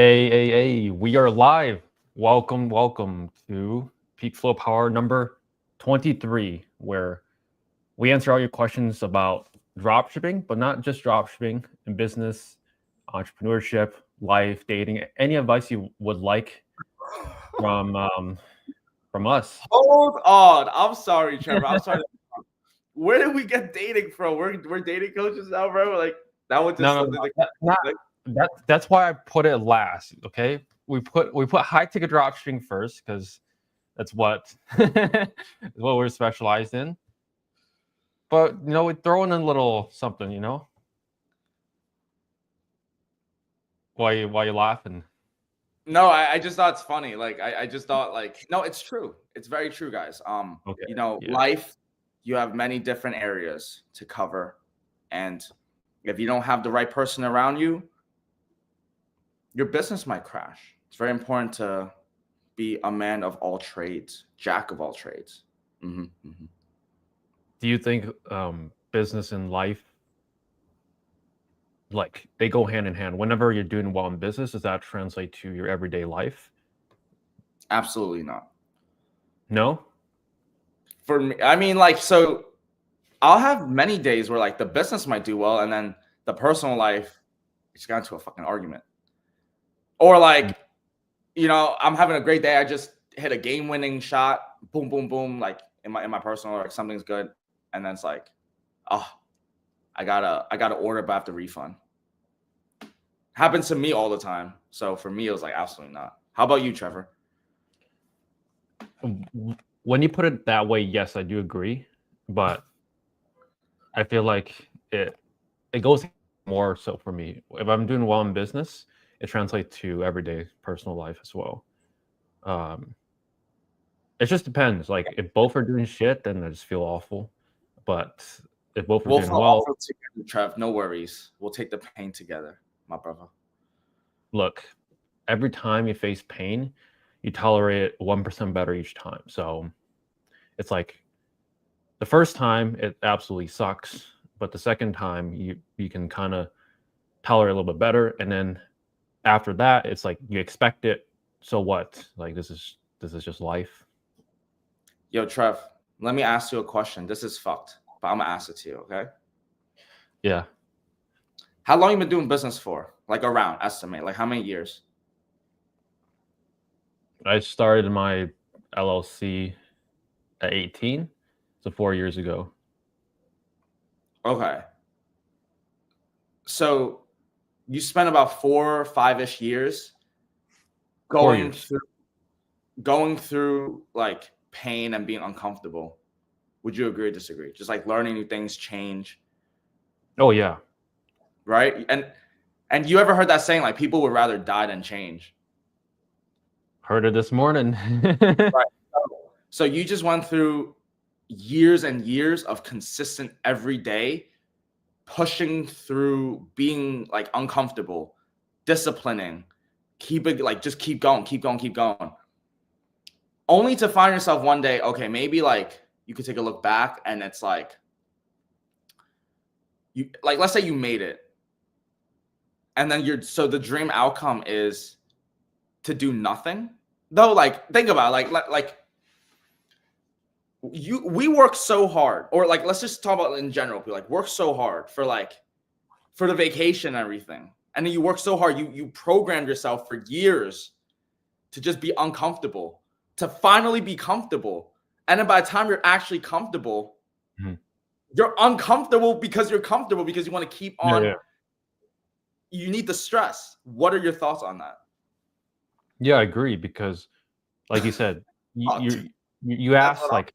Hey, we are live. Welcome to PeakFlow Power number 23, where we answer all your questions about dropshipping, but not just dropshipping, in business, entrepreneurship, life, dating, any advice you would like from from us. Hold on. I'm sorry, Trevor. I'm sorry. Where did we get dating from? We're dating coaches now, bro. Like that would just No, slip no, through that's why I put it last. Okay, we put high ticket dropshipping first because that's what what we're specialized in. But we throw in a little something. Why you laughing? No, I just thought it's funny. Like I just thought no, it's true. It's very true, guys. Okay. Yeah. Life, you have many different areas to cover. And if you don't have the right person around you, your business might crash. It's very important to be a man of all trades, jack of all trades. Do you think business and life, like, they go hand in hand? Whenever you're doing well in business, does that translate to your everyday life? Absolutely not. No? For me, I mean, so I'll have many days where the business might do well, and then the personal life, it's got into a fucking argument. Or I'm having a great day. I just hit a game-winning shot, boom, boom, boom, like in my personal, like something's good, and then it's like, oh, I gotta order, but I have to refund. Happens to me all the time. So for me, it was like absolutely not. How about you, Trevor? When you put it that way, yes, I do agree, but I feel like it goes more so for me. If I'm doing well in business, it translates to everyday personal life as well. It just depends. Like, if both are doing shit, then I just feel awful. But if both are We'll doing fall well, off together, Trev. No worries. We'll take the pain together, my brother. look, every time you face pain, you tolerate it 1% better each time. So it's like the first time it absolutely sucks, but the second time you can kind of tolerate a little bit better, and then after that, it's like you expect it. So what? Like, this is just life. Yo, Trev, let me ask you a question. This is fucked, but I'm gonna ask it to you, okay? Yeah. How long you been doing business for? Like around, estimate. Like how many years? I started my LLC at 18, so 4 years ago. Okay. So you spent about 4 or 5-ish years 4 going years. through like pain and being uncomfortable. Would you agree or disagree? Just like learning new things, change, Oh yeah. right? And you ever heard that saying, like, people would rather die than change? Heard it this morning. Right. So you just went through years and years of consistent every day pushing through, being like uncomfortable, disciplining, keep it, like, just keep going, only to find yourself one day, okay, maybe like you could take a look back and it's like, you, like, let's say you made it, and then so the dream outcome is to do nothing. Though, like, think about it, like we work so hard, or like, let's just talk about in general, we like work so hard for the vacation and everything, and then you work so hard, you programmed yourself for years to just be uncomfortable, to finally be comfortable, and then by the time you're actually comfortable, you're uncomfortable because you're comfortable, because you want to keep on. Yeah. You need the stress. What are your thoughts on that? Yeah, I agree, because like you said, you asked, like,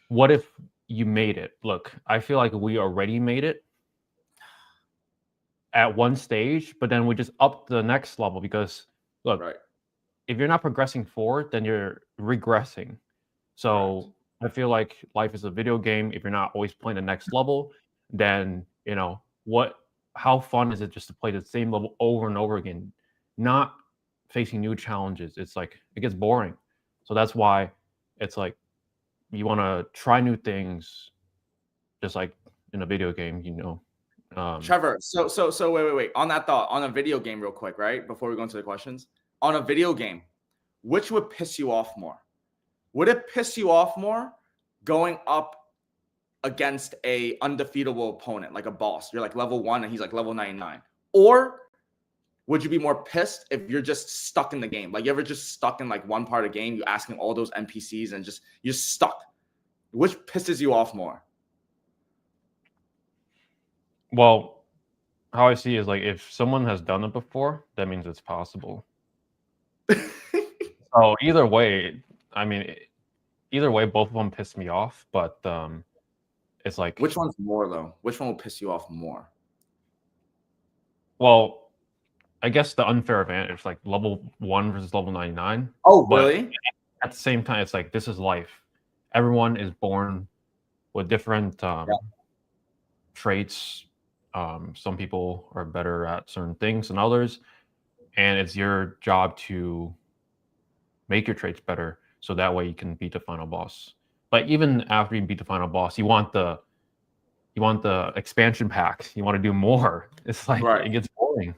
what if you made it? Look, I feel like we already made it at one stage, but then we just up the next level, because look, Right. if you're not progressing forward, then you're regressing. So I feel like life is a video game. If you're not always playing the next level, then how fun is it just to play the same level over and over again, not facing new challenges? It's like, it gets boring. So that's why it's like you want to try new things, just like in a video game. Trevor, so wait. On that thought, on a video game, real quick, right? Before we go into the questions, on a video game, which would piss you off more? Would it piss you off more going up against a undefeatable opponent, like a boss? You're like level 1 and he's like level 99. Or would you be more pissed if you're just stuck in the game? Like, you ever just stuck in like one part of the game, you asking all those NPCs and you're stuck. Which pisses you off more? Well, how I see it is like if someone has done it before, that means it's possible. So either way, I mean, either way, both of them piss me off. But it's like, which one's more though? Which one will piss you off more? Well, I guess the unfair advantage, like level 1 versus level 99. Oh, really? But at the same time, it's like, this is life. Everyone is born with different traits. Some people are better at certain things than others, and it's your job to make your traits better so that way you can beat the final boss. But even after you beat the final boss, you want the expansion packs. You want to do more. It's like, it gets boring.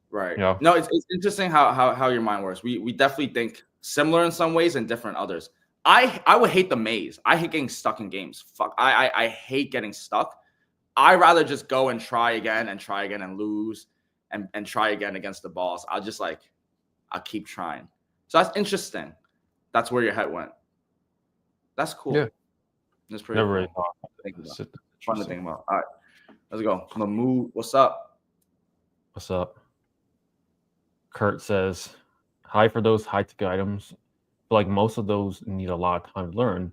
Right. You know? No, it's interesting how your mind works. We definitely think similar in some ways and different in others. I would hate the maze. I hate getting stuck in games. Fuck. I hate getting stuck. I rather just go and try again and lose and try again against the boss. I'll keep trying. So that's interesting. That's where your head went. That's cool. Yeah. That's pretty Never cool. really Fun to think about. All right. Let's go. Mahmood, what's up? What's up? Kurt says, hi for those high-tech items. But like most of those need a lot of time to learn.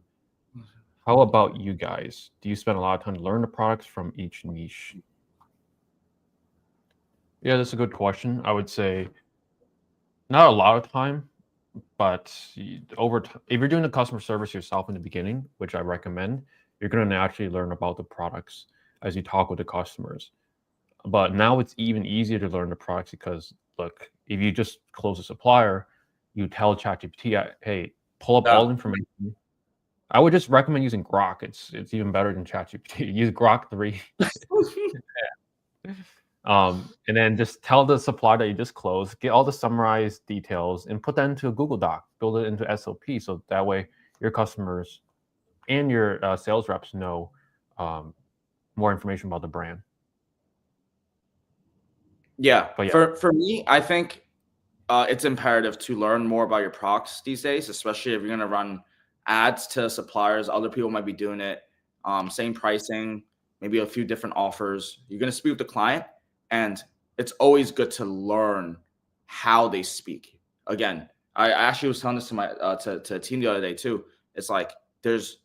How about you guys? Do you spend a lot of time to learn the products from each niche? Yeah, that's a good question. I would say not a lot of time, but if you're doing the customer service yourself in the beginning, which I recommend, you're going to naturally learn about the products as you talk with the customers. But now it's even easier to learn the products because, look, if you just close a supplier, you tell ChatGPT, hey, pull up all the information. I would just recommend using Grok. It's even better than ChatGPT. Use Grok 3. And then just tell the supplier that you just closed, get all the summarized details, and put that into a Google Doc. Build it into SOP so that way your customers and your sales reps know more information about the brand. Yeah. For me, I think it's imperative to learn more about your products these days, especially if you're going to run ads to suppliers. Other people might be doing it. Same pricing, maybe a few different offers. You're going to speak with the client, and it's always good to learn how they speak. Again, I actually was telling this to my to a team the other day too. It's like there's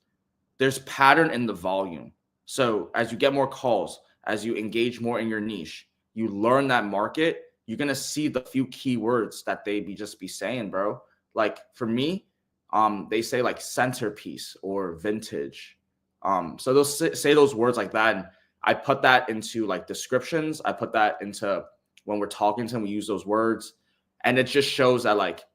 pattern in the volume. So as you get more calls, as you engage more in your niche, you learn that market, you're going to see the few keywords that they just be saying, bro. Like for me, they say like centerpiece or vintage. So they'll say those words like that. And I put that into like descriptions. I put that into when we're talking to them, we use those words. And it just shows that like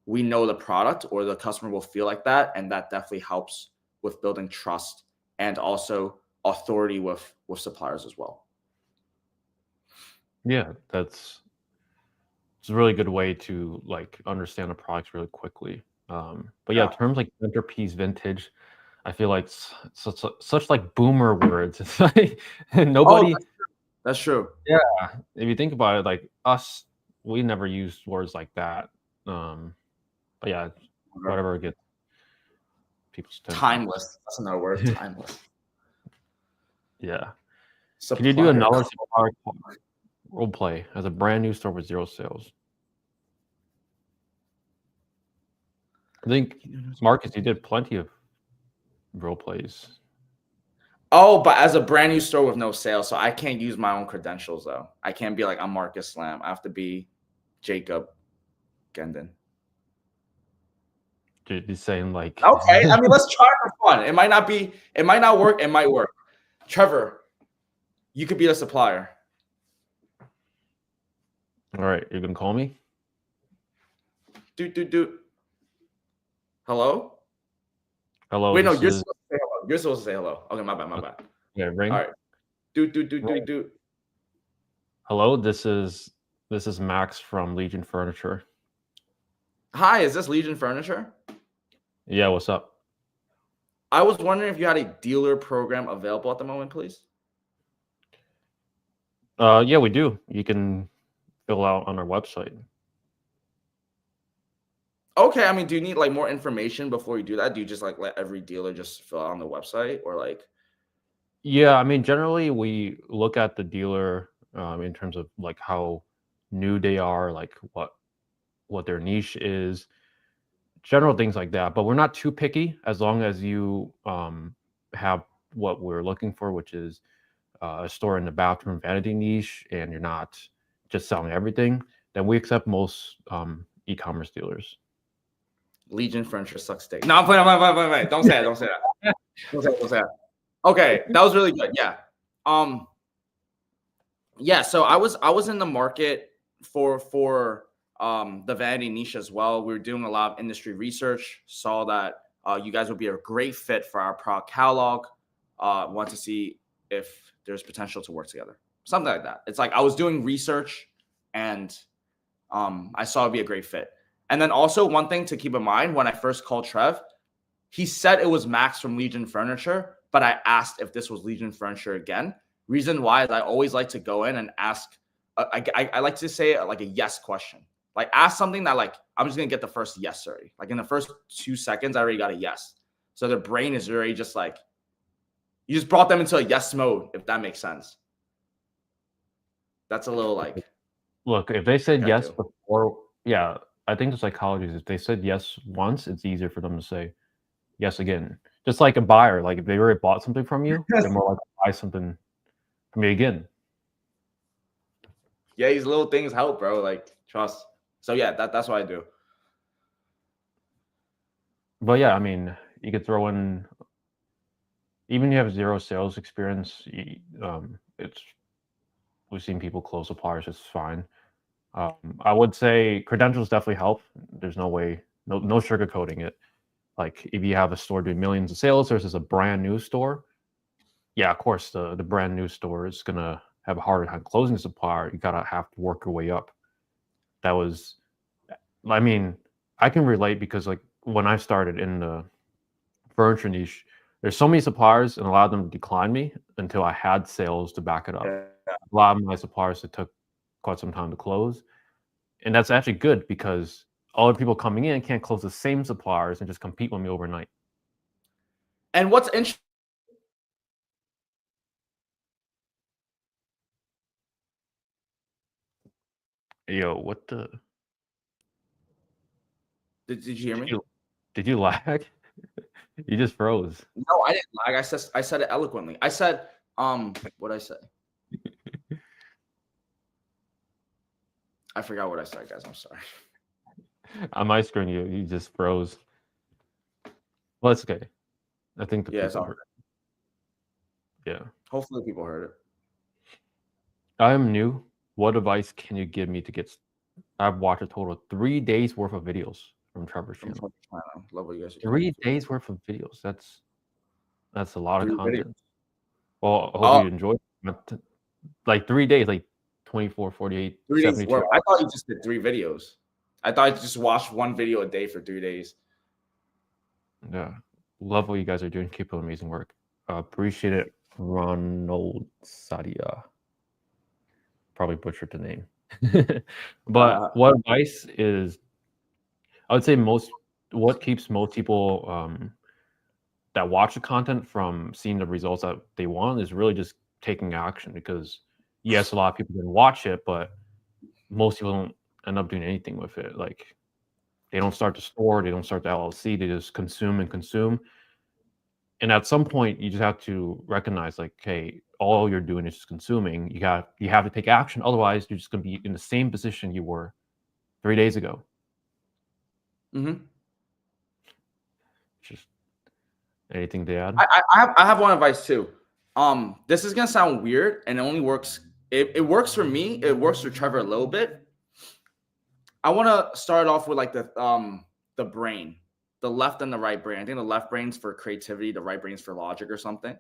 we know the product or the customer will feel like that. And that definitely helps with building trust and also authority with suppliers as well. Yeah, it's a really good way to like understand the products really quickly. But yeah, terms like centerpiece, vintage, I feel like such like boomer words. It's like nobody. Oh, that's true. Yeah, if you think about it, like us, we never used words like that. But yeah, whatever gets people's attention. Timeless. That's another word. Timeless. Yeah. Can you do another supplier role play as a brand new store with 0 sales? I think, Marcus, you did plenty of role plays. Oh, but as a brand new store with no sales, so I can't use my own credentials though. I can't be like I'm Marcus Slam. I have to be Jacob Gendon. Dude, he's saying like okay. I mean, let's try for fun. It might not work. It might work. Trevor, you could be the supplier. All right, you can call me. Hello. Hello. Wait, no, you're supposed to say hello. You're supposed to say hello. Okay, my bad. Yeah, ring. All right. Do. Hello, this is Max from Legion Furniture. Hi, is this Legion Furniture? Yeah, what's up? I was wondering if you had a dealer program available at the moment, please. Yeah, we do. You can fill out on our website. Okay, I mean, do you need like more information before you do that? Do you just like let every dealer just fill out on the website, or like? Yeah, I mean, generally we look at the dealer in terms of like how new they are, like what their niche is, general things like that. But we're not too picky as long as you have what we're looking for, which is a store in the bathroom vanity niche, and you're not just selling everything. Then we accept most e-commerce dealers. Legion Furniture sucks dick. No, I'm playing. Don't say that. Don't say that. Don't say that. Okay, that was really good. Yeah. Yeah. So I was in the market for the vanity niche as well. We were doing a lot of industry research. Saw that you guys would be a great fit for our product catalog. Want to see if there's potential to work together. Something like that. It's like I was doing research and I saw it'd be a great fit. And then also one thing to keep in mind when I first called Trev, he said it was Max from Legion Furniture, but I asked if this was Legion Furniture again. Reason why is I always like to go in and ask. I like to say like a yes question. Like ask something that like I'm just gonna get the first yes already. Like in the first 2 seconds, I already got a yes. So their brain is already just like you just brought them into a yes mode, if that makes sense. That's a little like Look, if they said I yes do. before, yeah, I think the psychology is if they said yes once, it's easier for them to say yes again. Just like a buyer, like if they already bought something from you, they're more likely to buy something from you again. Yeah, these little things help, bro. Like trust. So yeah, that's what I do. But yeah, I mean, you could throw in even if you have zero sales experience. It's we've seen people close suppliers just fine. I would say credentials definitely help. There's no way, no sugarcoating it. Like if you have a store doing millions of sales versus a brand new store, yeah, of course the brand new store is gonna have a harder time closing the supplier. You gotta have to work your way up. That was, I mean, I can relate because like when I started in the furniture niche, there's so many suppliers and a lot of them declined me until I had sales to back it up. Yeah. A lot of my suppliers it took quite some time to close, and that's actually good because all the people coming in can't close the same suppliers and just compete with me overnight. And what's interesting? Yo, what the? Did you hear Did me? you did you lag? You just froze. No, I didn't lag. I said it eloquently. I said, what I say? I forgot what I said, guys. I'm sorry. On my screen, you just froze. Well, it's okay. I think the Yeah, people heard. Yeah. hopefully people heard it. I am new. What advice can you give me to get? I've watched a total of 3 days worth of videos from Trevor's I'm channel. love what you guys are doing. 3 days worth of videos. That's a lot of 3 videos. content. Well, I hope Oh, you enjoyed it. Like 3 days, like 24, 48, 3 days 72 work. I hours. thought you just did 3 videos. I thought you just watched one video a day for 3 days. Yeah. Love what you guys are doing. Keep up amazing work. Appreciate it, Ronald Sadia. Probably butchered the name. But what advice is, I would say what keeps most people that watch the content from seeing the results that they want is really just taking action because yes, a lot of people can watch it, but most people don't end up doing anything with it. Like they don't start the store, they don't start the LLC, they just consume and consume. And at some point you just have to recognize like, hey, all you're doing is just consuming. You have to take action. Otherwise, you're just gonna be in the same position you were 3 days ago. Mm-hmm. Just anything to add? I have one advice too. This is gonna sound weird, and it only works. It works for me. It works for Trevor a little bit. I want to start off with like the brain, the left and the right brain. I think the left brain's for creativity, the right brain's for logic or something.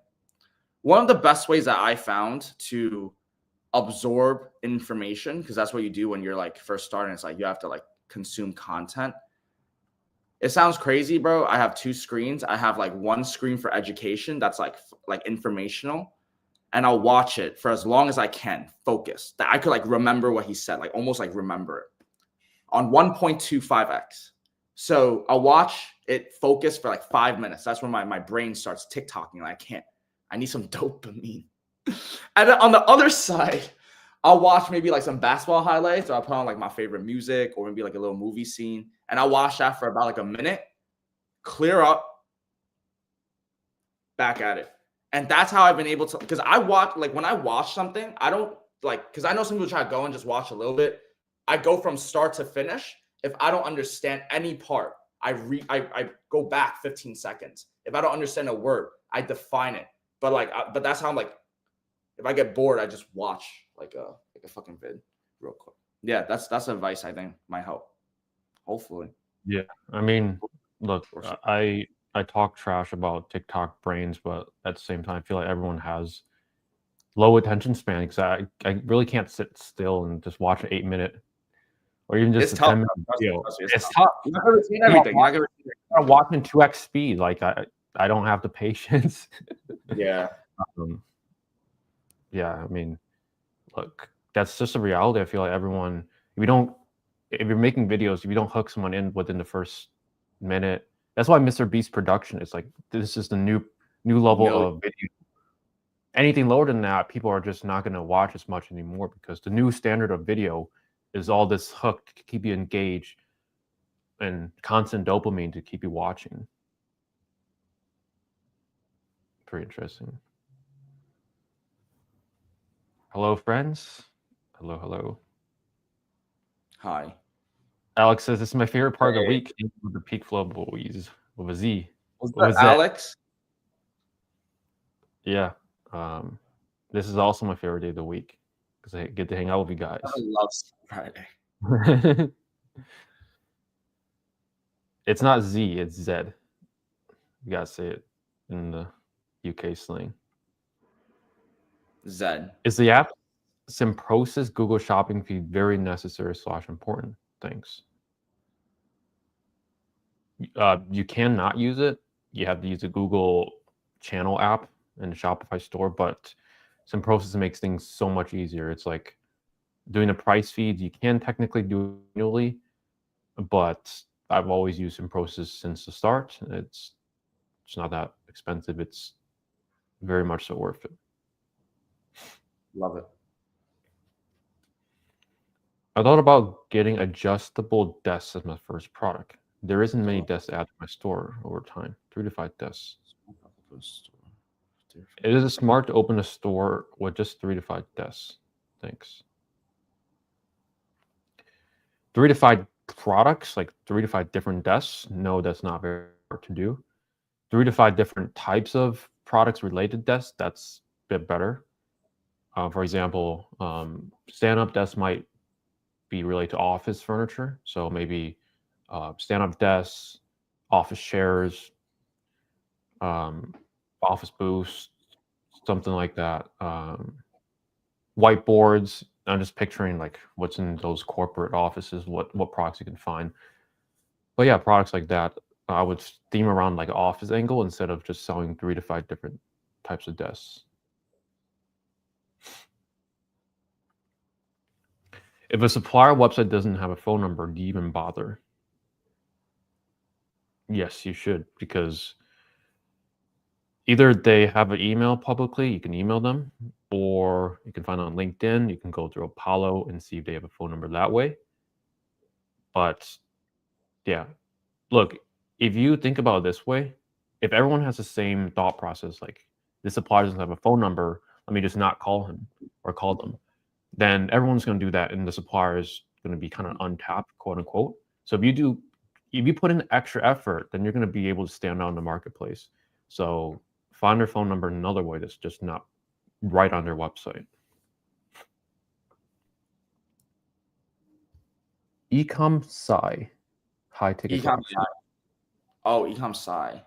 one of the best ways that I found to absorb information, because that's what you do when you're like first starting, it's like you have to like consume content. It sounds crazy, bro. I have 2 screens. I have like one screen for education that's like informational, and I'll watch it for as long as I can, focus, that I could like remember what he said, like almost like remember it on 1.25x. So I'll watch it focus for like 5 minutes. That's when my brain starts TikToking. Like, I need some dopamine. And then on the other side, I'll watch maybe like some basketball highlights, or I'll put on like my favorite music, or maybe like a little movie scene. And I'll watch that for about like a minute, clear up, back at it. And that's how I've been able to, because I watch, like when I watch something, I don't like, because I know some people try to go and just watch a little bit. I go from start to finish. If I don't understand any part, I go back 15 seconds. If I don't understand a word, I define it. But that's how I'm like, if I get bored, I just watch like a fucking vid real quick. Yeah, that's advice I think might help. Hopefully. Yeah, I mean, look, I talk trash about TikTok brains, but at the same time, I feel like everyone has low attention span, because I really can't sit still and just watch an 8-minute or even just It's a tough. 10-minute video. It's tough. You're not gonna see everything. I'm watching 2x speed. Like I don't have the patience. Yeah. Yeah, I mean, look, that's just a reality. I feel like everyone, if you're making videos, if you don't hook someone in within the first minute, that's why Mr. Beast production is like, this is the new level of video. Anything lower than that, people are just not going to watch as much anymore, because the new standard of video is all this hook to keep you engaged and constant dopamine to keep you watching. Pretty interesting. Hello, friends. Hello. Hi. Alex says, this is my favorite part of the week with the PeakFlow boys with a Z. Was that Alex? Yeah. This is also my favorite day of the week, because I get to hang out with you guys. I love Friday. It's not Z, it's Z. You gotta say it in the UK slang. Zed. Is the app Simprosis Google Shopping feed very necessary / important? Thanks. You cannot use it. You have to use a Google channel app in the Shopify store, but Simprosis makes things so much easier. It's like doing the price feeds. You can technically do it manually, but I've always used Simprosis since the start. It's not that expensive. It's very much so worth it. Love it. I thought about getting adjustable desks as my first product. There isn't many desks added to my store over time. 3 to 5 desks. It is smart to open a store with just 3 to 5 desks. Thanks. 3 to 5 products, like 3 to 5 different desks. No, that's not very hard to do. 3 to 5 different types of products related desks. That's a bit better. For example, stand-up desks might be related to office furniture. So maybe stand-up desks, office chairs, office booths, something like that. Whiteboards. I'm just picturing like what's in those corporate offices, what products you can find. But yeah, products like that, I would theme around like office angle instead of just selling 3 to 5 different types of desks. If a supplier website doesn't have a phone number, do you even bother? Yes, you should, because either they have an email publicly, you can email them, or you can find it on LinkedIn. You can go through Apollo and see if they have a phone number that way. But yeah, look, if you think about it this way, if everyone has the same thought process, like this supplier doesn't have a phone number, let me just not call him or call them, then everyone's going to do that, and the supplier is going to be kind of untapped, quote unquote. So if you put in extra effort, then you're going to be able to stand out in the marketplace. So find their phone number in another way that's just not right on their website. Ecom Sci, high ticket. Ecom Sci. Oh, Ecom Sci.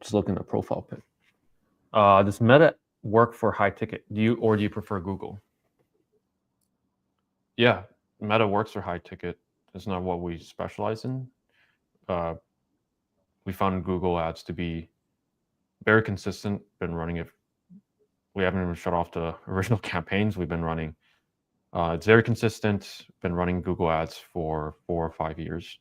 Just looking at the profile pic. Does Meta work for high ticket? Do you prefer Google? Yeah, Meta works for high ticket. It's not what we specialize in. We found Google Ads to be very consistent. Been running it. We haven't even shut off the original campaigns we've been running. It's very consistent. Been running Google Ads for 4 or 5 years.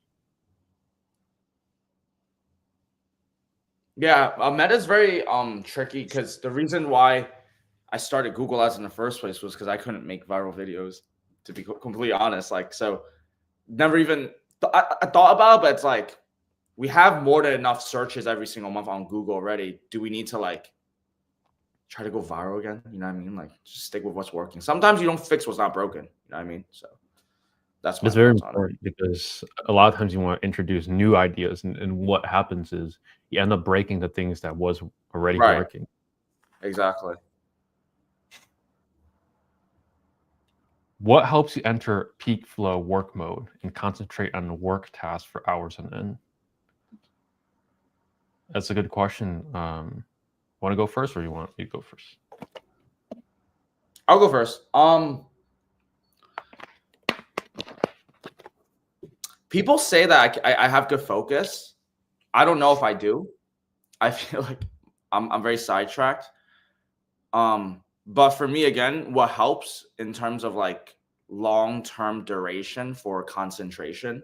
Yeah, Meta is very tricky because the reason why I started Google Ads in the first place was because I couldn't make viral videos. To be completely honest, like so, never even I thought about it, but it's like we have more than enough searches every single month on Google already. Do we need to like try to go viral again? You know what I mean? Like just stick with what's working. Sometimes you don't fix what's not broken. You know what I mean? So that's my It's very thoughts on it. important because a lot of times you want to introduce new ideas, and what happens is you end up breaking the things that was already Right. working. Exactly. What helps you enter PeakFlow work mode and concentrate on the work task for hours on end? That's a good question. Want to go first, or you want me to go first? I'll go first. People say that I have good focus. I don't know if I do. I feel like I'm very sidetracked. But for me, again, what helps in terms of like long-term duration for concentration,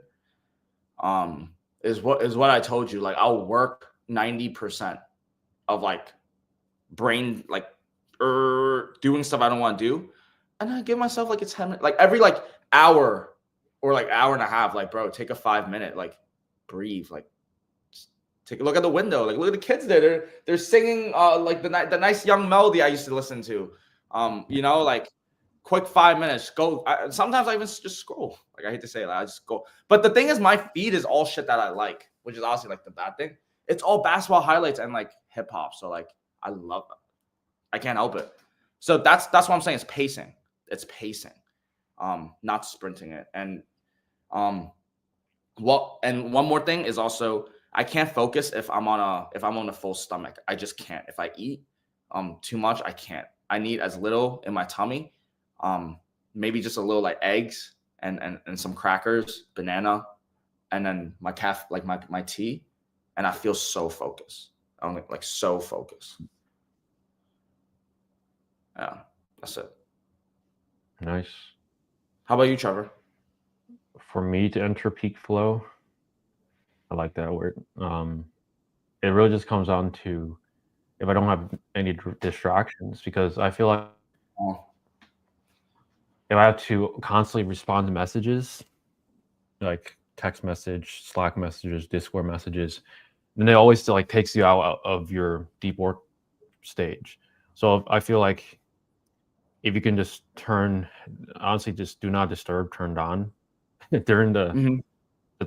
is what I told you. Like I'll work 90% of like brain like doing stuff I don't want to do, and I give myself like a 10 minute, like every like hour or like hour and a half, like bro, take a 5 minute, like breathe, like take a look at the window. Like, look at the kids there. They're singing like the nice young melody I used to listen to. You know, like quick 5 minutes. Go. Sometimes I even just scroll. Like I hate to say it, like, I just go. But the thing is, my feed is all shit that I like, which is obviously like the bad thing. It's all basketball highlights and like hip hop. So like I love it. I can't help it. So that's what I'm saying. It's pacing. It's pacing. Not sprinting it. And and one more thing is also I can't focus if I'm on a full stomach. I just can't. If I eat too much, I can't. I need as little in my tummy, maybe just a little like eggs and some crackers, banana, and then my my tea, and I feel so focused. I'm like so focused. Yeah, that's it. Nice. How about you, Trevor? For me to enter PeakFlow, I like that word. It really just comes down to if I don't have any distractions, because I feel like if I have to constantly respond to messages, like text message, Slack messages, Discord messages, then it always still like takes you out of your deep work stage. So I feel like if you can just honestly, just do not disturb turned on during the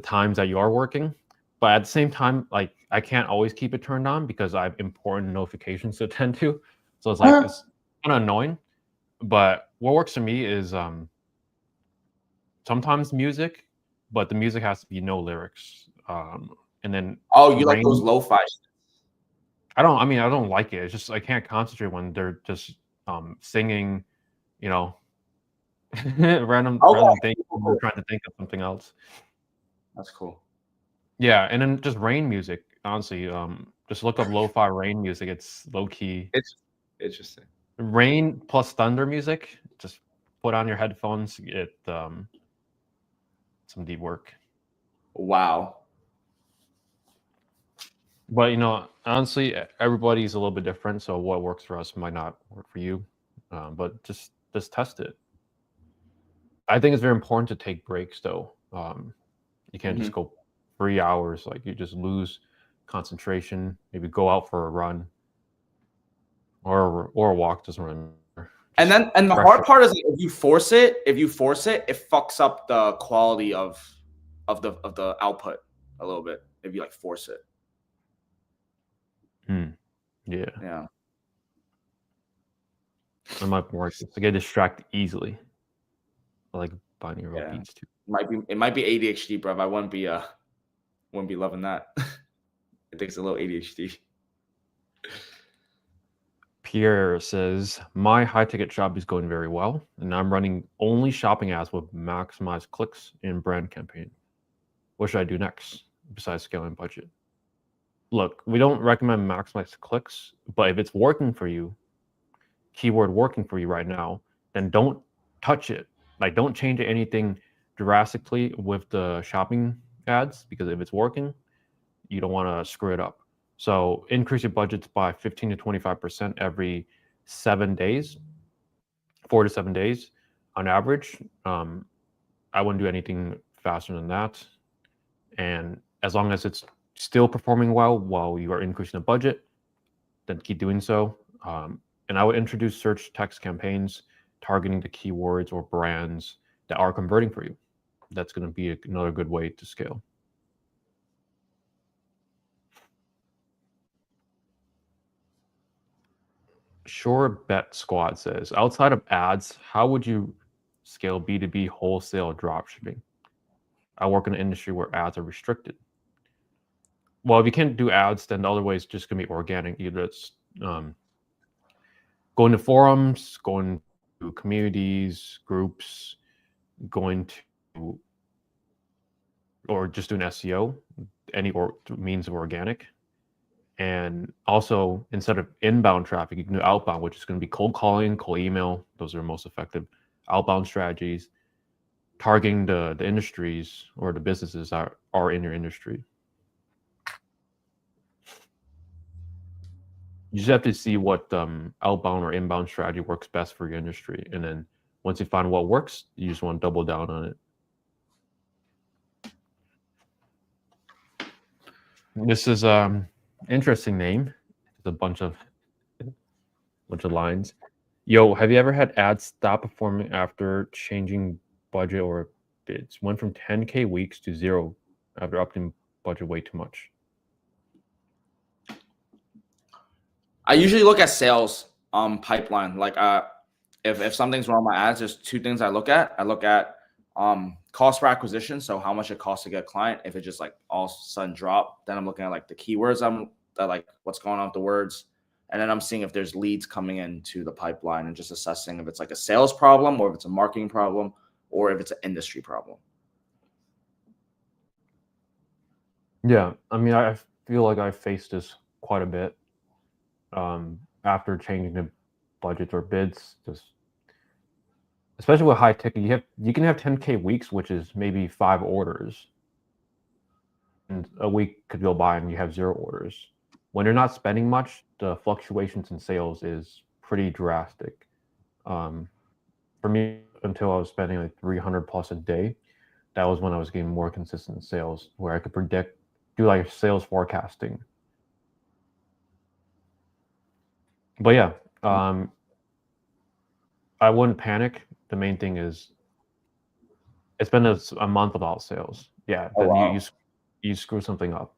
times that you are working. But at the same time, like I can't always keep it turned on because I have important notifications to attend to. So it's like it's kind of annoying. But what works for me is sometimes music, but the music has to be no lyrics. And then you like those lo-fi? I don't like it. It's just I can't concentrate when they're just singing, you know, random things. We're trying to think of something else. That's cool. Yeah, and then just rain music. Honestly, just look up lo-fi rain music. It's low key. It's interesting. Rain plus thunder music. Just put on your headphones. Get some deep work. Wow. But honestly, everybody's a little bit different. So what works for us might not work for you. But just test it. I think it's very important to take breaks, though. You can't just go 3 hours. Like you just lose concentration. Maybe go out for a run or a walk. Doesn't really matter. And the hard part is like, if you force it, it fucks up the quality of the output a little bit. If you like force it. Yeah. Yeah. It might work to get distracted easily. I like binaural beats too. It might be ADHD, bro. I wouldn't be loving that. It takes a little ADHD. Pierre says, my high ticket shop is going very well, and I'm running only shopping ads with maximized clicks and brand campaign. What should I do next besides scaling budget? Look, we don't recommend maximized clicks, but if it's working for you, keyword working for you right now, then don't touch it. Like, don't change anything drastically with the shopping ads, because if it's working, you don't want to screw it up. So increase your budgets by 15 to 25% every 7 days, 4 to 7 days on average. I wouldn't do anything faster than that. And as long as it's still performing well while you are increasing the budget, then keep doing so. And I would introduce search text campaigns targeting the keywords or brands that are converting for you. That's going to be another good way to scale. Sure Bet Squad says, outside of ads, how would you scale B2B wholesale dropshipping? I work in an industry where ads are restricted. Well, if you can't do ads, then the other way is just going to be organic. Either it's going to forums, going to communities, groups, going to, or just doing SEO, any means of organic. And also, instead of inbound traffic, you can do outbound, which is going to be cold calling, cold email. Those are most effective outbound strategies, targeting the industries or the businesses that are in your industry. You just have to see what outbound or inbound strategy works best for your industry. And then once you find what works, you just want to double down on it. This is interesting name. It's a bunch of lines. Yo, have you ever had ads stop performing after changing budget or bids? Went from 10K weeks to 0 after upping budget way too much. I usually look at sales pipeline. Like if something's wrong with my ads, there's two things I look at. I look at cost per acquisition, so how much it costs to get a client. If it just like all of a sudden drop, then I'm looking at like the keywords, like what's going on with the words, and then I'm seeing if there's leads coming into the pipeline and just assessing if it's like a sales problem or if it's a marketing problem or if it's an industry problem. Yeah, I mean, I feel like I faced this quite a bit after changing the budgets or bids. Just especially with high ticket, you can have 10K weeks, which is maybe 5 orders, and a week could go by and you have 0 orders. When you're not spending much, the fluctuations in sales is pretty drastic. For me, until I was spending like 300 plus a day, that was when I was getting more consistent sales, where I could do like sales forecasting. But yeah, I wouldn't panic. The main thing is it's been a month without sales. Yeah, then wow. you screw something up.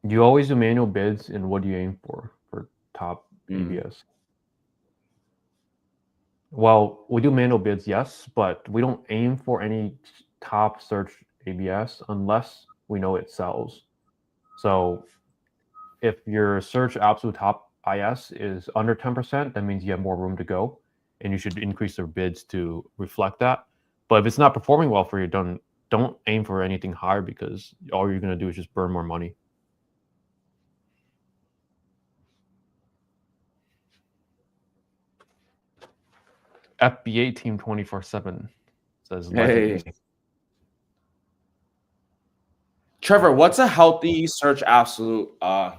You always do manual bids, and what do you aim for top ABS? Well, we do manual bids, yes, but we don't aim for any top search ABS unless we know it sells. So if your search absolute top IS is under 10%, that means you have more room to go, and you should increase your bids to reflect that. But if it's not performing well for you, don't aim for anything higher, because all you're going to do is just burn more money. FBA team 24/7 says, hey. Trevor, what's a healthy search absolute,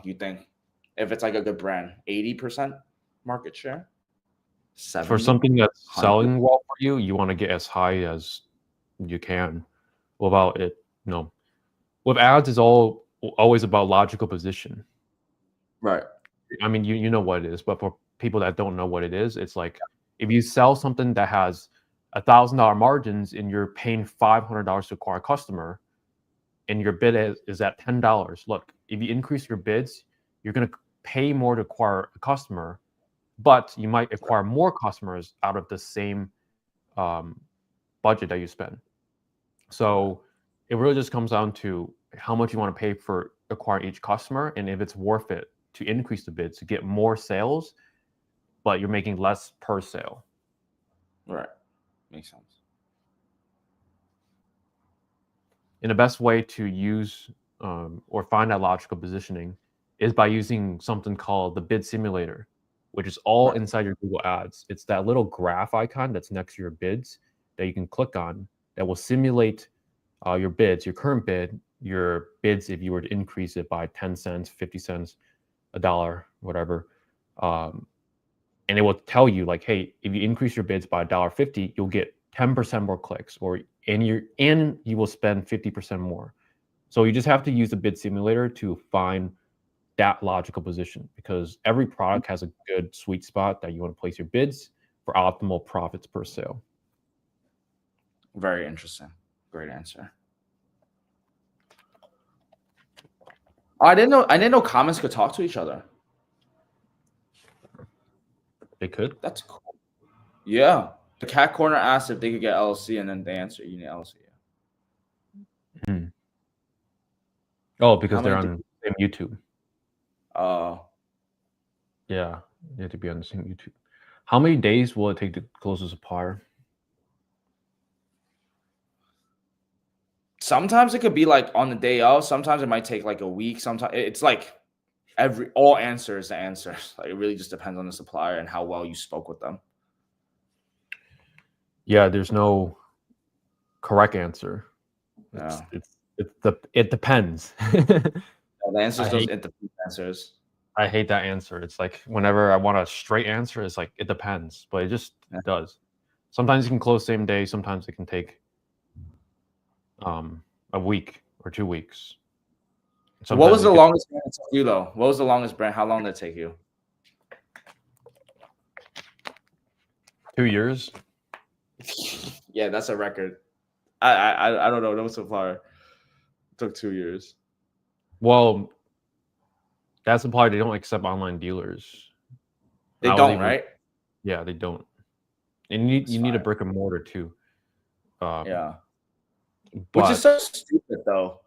you think, if it's like a good brand? 80% market share? 70? For something that's 100? Selling well for you, you want to get as high as you can without it. No, with ads, it's always about logical position. Right. I mean, you know what it is, but for people that don't know what it is, it's like if you sell something that has $1,000 margins and you're paying $500 to acquire a customer, and your bid is at $10. Look, if you increase your bids, you're going to pay more to acquire a customer, but you might acquire more customers out of the same budget that you spend. So it really just comes down to how much you want to pay for acquiring each customer, and if it's worth it to increase the bids to get more sales, but you're making less per sale. Right. Makes sense. And the best way to use or find that logical positioning is by using something called the bid simulator, which is all inside your Google Ads. It's that little graph icon that's next to your bids that you can click on that will simulate your bids, your current bid, your bids if you were to increase it by 10 cents, 50 cents, a dollar, whatever. And it will tell you like, hey, if you increase your bids by $1.50, you'll get 10% more clicks, and you will spend 50% more. So you just have to use the bid simulator to find that logical position, because every product has a good sweet spot that you want to place your bids for optimal profits per sale. Very interesting. Great answer. I didn't know comments could talk to each other. They could. That's cool. Yeah. The Cat Corner asked if they could get LLC, and then they answer, you need LLC. Hmm. Oh, because they're on the same YouTube. Yeah, you have to be on the same YouTube. How many days will it take to close a supplier? Sometimes it could be like on the day of. Sometimes it might take like a week. Sometimes it's like all answers the answers. Like it really just depends on the supplier and how well you spoke with them. Yeah, there's no correct answer. Yeah. It depends. The answers those answers. I hate that answer. It's like whenever I want a straight answer, it's like it depends, but it just does. Sometimes you can close same day. Sometimes it can take a week or 2 weeks. Sometimes what was the longest brand it took you though? What was the longest brand? How long did it take you? 2 years. Yeah, that's a record. I don't know. No supplier took 2 years. Well, that supplier, they don't accept online dealers. They don't, right? Yeah, they don't. And you need a brick and mortar too. Yeah. Which is so stupid though.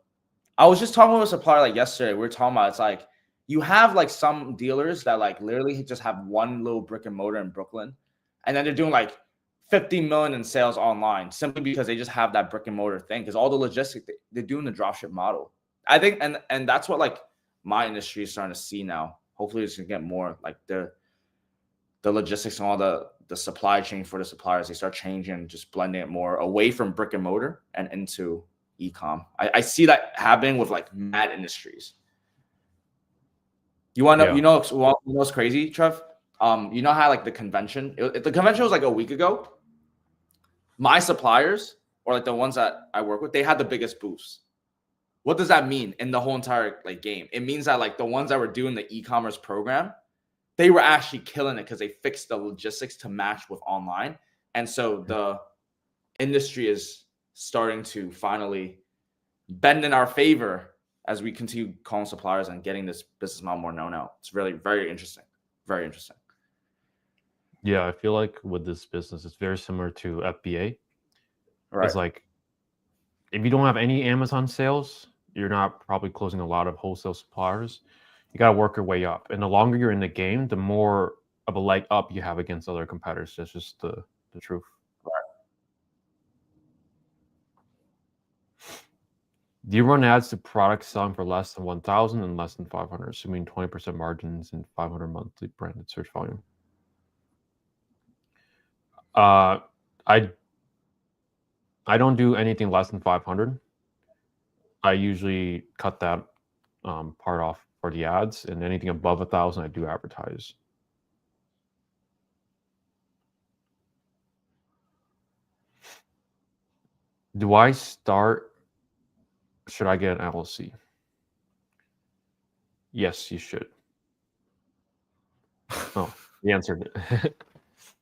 I was just talking with a supplier like yesterday. We were talking about it's like you have like some dealers that like literally just have one little brick and mortar in Brooklyn, and then they're doing like 50 million in sales online simply because they just have that brick and mortar thing. Because all the logistics they're doing the dropship model. I think, and that's what like my industry is starting to see now. Hopefully, it's gonna get more like the logistics and all the supply chain for the suppliers. They start changing, just blending it more away from brick and mortar and into e-com. I see that happening with like mad industries. You want to you know what's crazy, Trev? You know how like the convention was like a week ago. My suppliers, or like the ones that I work with, they had the biggest booths. What does that mean in the whole entire like game? It means that like the ones that were doing the e-commerce program, they were actually killing it because they fixed the logistics to match with online. And so the industry is starting to finally bend in our favor as we continue calling suppliers and getting this business model more known out. It's really very interesting. Very interesting. Yeah, I feel like with this business, it's very similar to FBA. Right. It's like if you don't have any Amazon sales, you're not probably closing a lot of wholesale suppliers. You got to work your way up. And the longer you're in the game, the more of a leg up you have against other competitors. That's just the truth. Right. Do you run ads to products selling for less than 1,000 and less than 500, assuming 20% margins and 500 monthly branded search volume? I don't do anything less than 500. I usually cut that part off for the ads, and anything above 1,000, I do advertise. Do I start? Should I get an LLC? Yes, you should. Oh, the answer.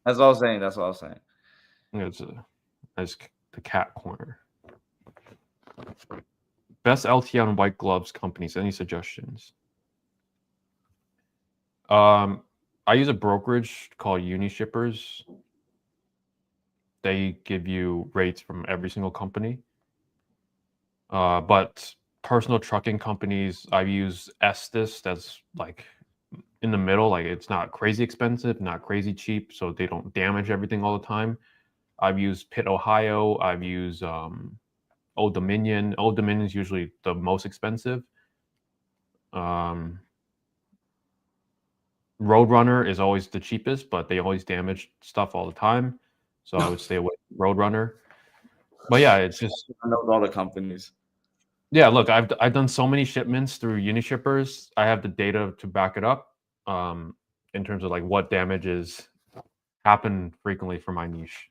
That's all I was saying. That's all I was saying. It's the Cat Corner. Best LTL and white gloves companies. Any suggestions? I use a brokerage called Unishippers. They give you rates from every single company. But personal trucking companies, I've used Estes. That's like in the middle. Like it's not crazy expensive, not crazy cheap, so they don't damage everything all the time. I've used Pitt, Ohio. I've used Old Dominion. Old Dominion is usually the most expensive. Roadrunner is always the cheapest, but they always damage stuff all the time. So I would stay away from Roadrunner. But yeah, it's just I know all the companies. yeah. Look, I've done so many shipments through Unishippers. I have the data to back it up in terms of like what damages happen frequently for my niche.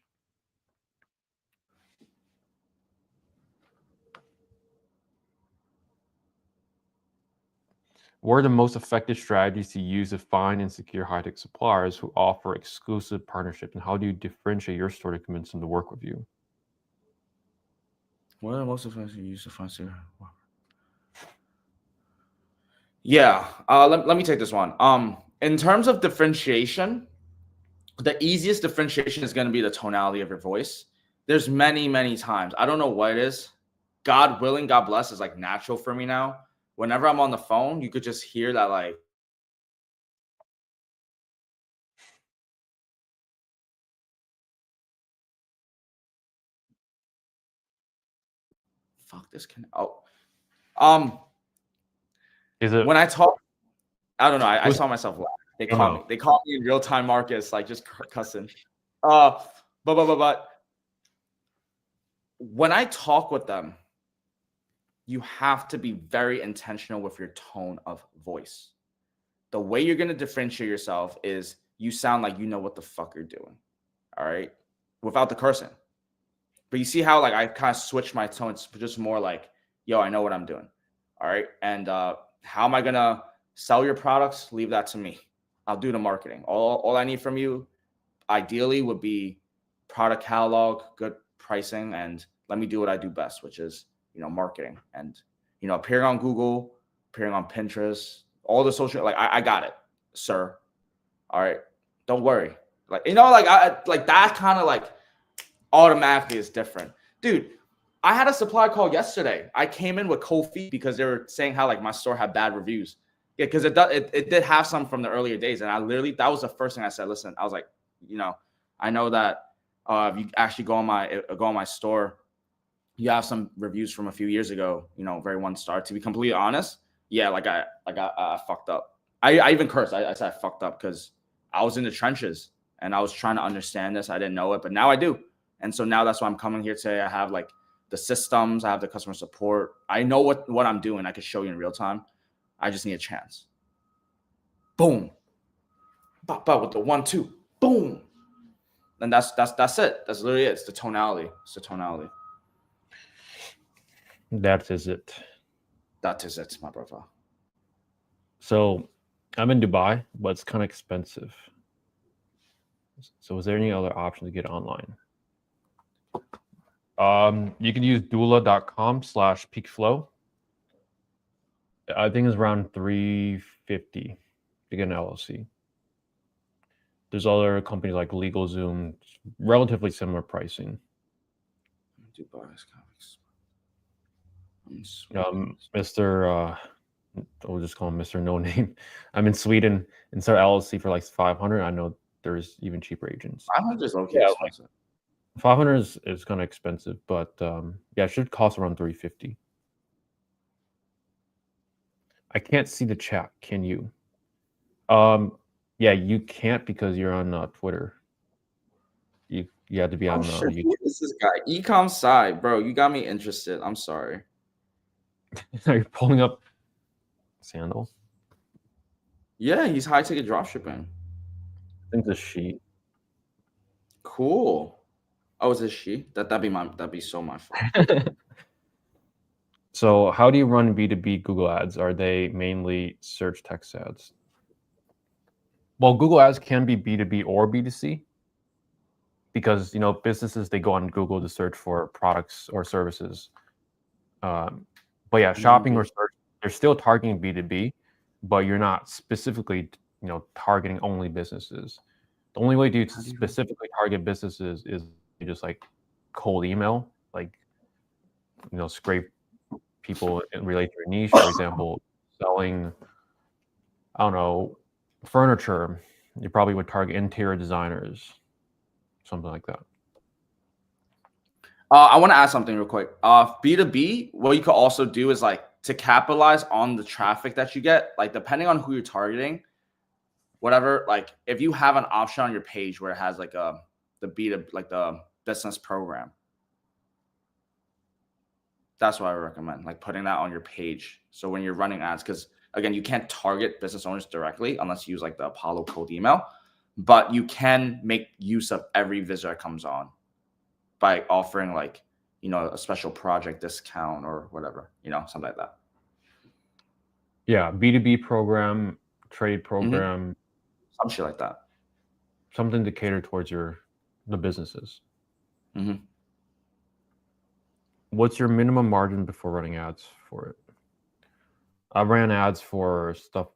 What are the most effective strategies to use to find and secure high-tech suppliers who offer exclusive partnerships, and how do you differentiate your store to convince them to work with you? What are the most effective use to find secure? Yeah, let me take this one. In terms of differentiation, the easiest differentiation is going to be the tonality of your voice. There's many times. I don't know what it is. God willing, God bless, is like natural for me now. Whenever I'm on the phone, you could just hear that like, fuck this can Is it when I talk, I don't know. I saw myself laugh. They Oh, call no. me. They call me in real time, Marcus, like just cussing. But when I talk with them, you have to be very intentional with your tone of voice. The way you're going to differentiate yourself is you sound like you know what the fuck you're doing. All right. Without the cursing. But you see how like I kind of switched my tone. It's just more like, yo, I know what I'm doing. All right. And how am I going to sell your products? Leave that to me. I'll do the marketing. All I need from you ideally would be product catalog, good pricing, and let me do what I do best, which is, marketing and, appearing on Google, appearing on Pinterest, all the social, like I got it, sir. All right. Don't worry. Like, I like that kind of like automatically is different. Dude, I had a supply call yesterday. I came in with cold feet because they were saying how like my store had bad reviews. Yeah, because it did have some from the earlier days. And I literally, that was the first thing I said. Listen, I was like, I know that if you actually go on my store, you have some reviews from a few years ago, very one star. To be completely honest, yeah, I fucked up. I even cursed. I said I fucked up because I was in the trenches and I was trying to understand this. I didn't know it, but now I do. And so now that's why I'm coming here today. I have like the systems, I have the customer support. I know what I'm doing. I can show you in real time. I just need a chance. Boom. But with the 1-2. Boom. And that's it. That's literally it. It's the tonality. It's the tonality. That is it. That is it, my brother. So I'm in Dubai, but it's kind of expensive. So is there any other option to get online? You can use doula.com/PeakFlow. I think it's around $350 to get an LLC. There's other companies like LegalZoom, relatively similar pricing. Dubai's comics. Mr. We'll just call him Mr. No Name. I'm in Sweden and start LLC for like 500. I know there's even cheaper agents. 500 is okay. Expensive. 500 is kind of expensive, but yeah, it should cost around 350. I can't see the chat. Can you? Yeah, you can't because you're on Twitter. You have to be on. Shit, who is this guy? Ecom side, bro. You got me interested. I'm sorry. Are you pulling up Sandal? Yeah, he's high ticket dropshipping. I think it's a she. Cool. Oh, is it she? That'd be so my fault. So how do you run B2B Google ads? Are they mainly search text ads? Well, Google ads can be B2B or B2C because businesses, they go on Google to search for products or services. But yeah, shopping or search, they're still targeting B2B, but you're not specifically targeting only businesses. The only way to specifically target businesses is just like cold email, like scrape people relate to your niche. For example, selling, I don't know, furniture. You probably would target interior designers, something like that. I want to add something real quick. B2B, what you could also do is like to capitalize on the traffic that you get, like depending on who you're targeting, whatever, like if you have an option on your page where it has like the the business program, that's what I recommend, like putting that on your page. So when you're running ads, because again, you can't target business owners directly unless you use like the Apollo cold email, but you can make use of every visitor that comes on by offering like, a special project discount or whatever, something like that. Yeah, B2B program, trade program, some shit like that. Something to cater towards the businesses. What's your minimum margin before running ads for it? I ran ads for stuff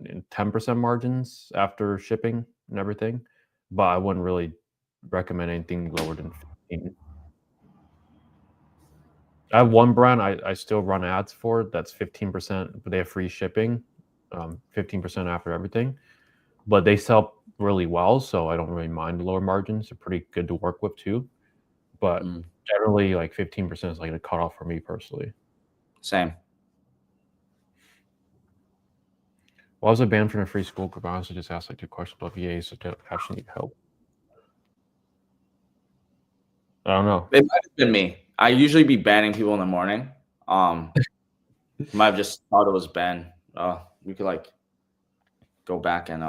in 10% margins after shipping and everything, but I wouldn't really recommend anything lower than 15. I have one brand I still run ads for that's 15%, but they have free shipping, 15% after everything. But they sell really well, so I don't really mind the lower margins. They're pretty good to work with too. But generally, like 15% is like a cutoff for me personally. Same. Well, I was banned from a free school group. I honestly just asked like 2 questions about VAs that actually need help. I don't know. It might have been me. I usually be banning people in the morning. Might have just thought it was Ben. We could like go back and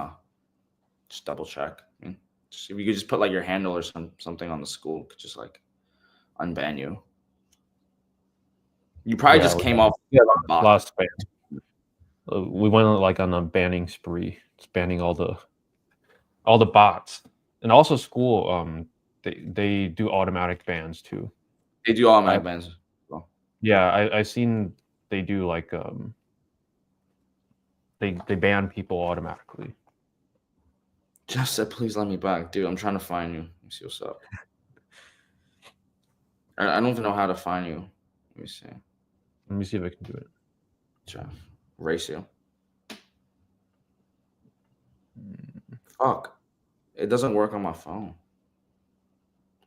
just double check. If you could just put like your handle or something on the school, could just like unban you. You probably just came off last ban. We went like on a banning spree, just banning all the bots, and also school. They do automatic bans too. They do automatic bans. Well. Yeah, I seen they do like they ban people automatically. Jeff said, "Please let me back, dude. I'm trying to find you. Let me see what's up." I don't even know how to find you. Let me see. Let me see if I can do it. Jeff, ratio. Fuck, it doesn't work on my phone.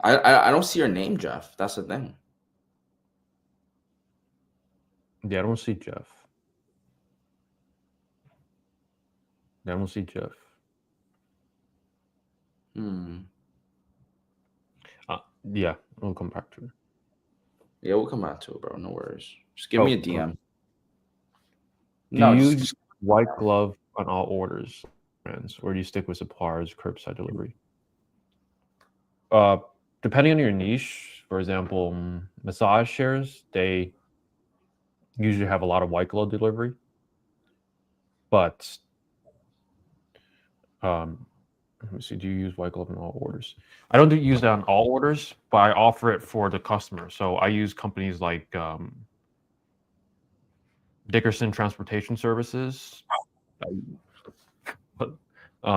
I don't see your name, Jeff. That's the thing. Yeah, I don't see Jeff. Yeah, I don't see Jeff. Yeah, we'll come back to it. Yeah, we'll come back to it, bro. No worries. Just give me a DM. Do you use white glove on all orders, friends, or do you stick with suppliers, curbside delivery? Depending on your niche, for example, massage chairs, they usually have a lot of white glove delivery. But let me see, do you use white glove on all orders? I don't use that on all orders, but I offer it for the customer. So I use companies like Dickerson Transportation Services. They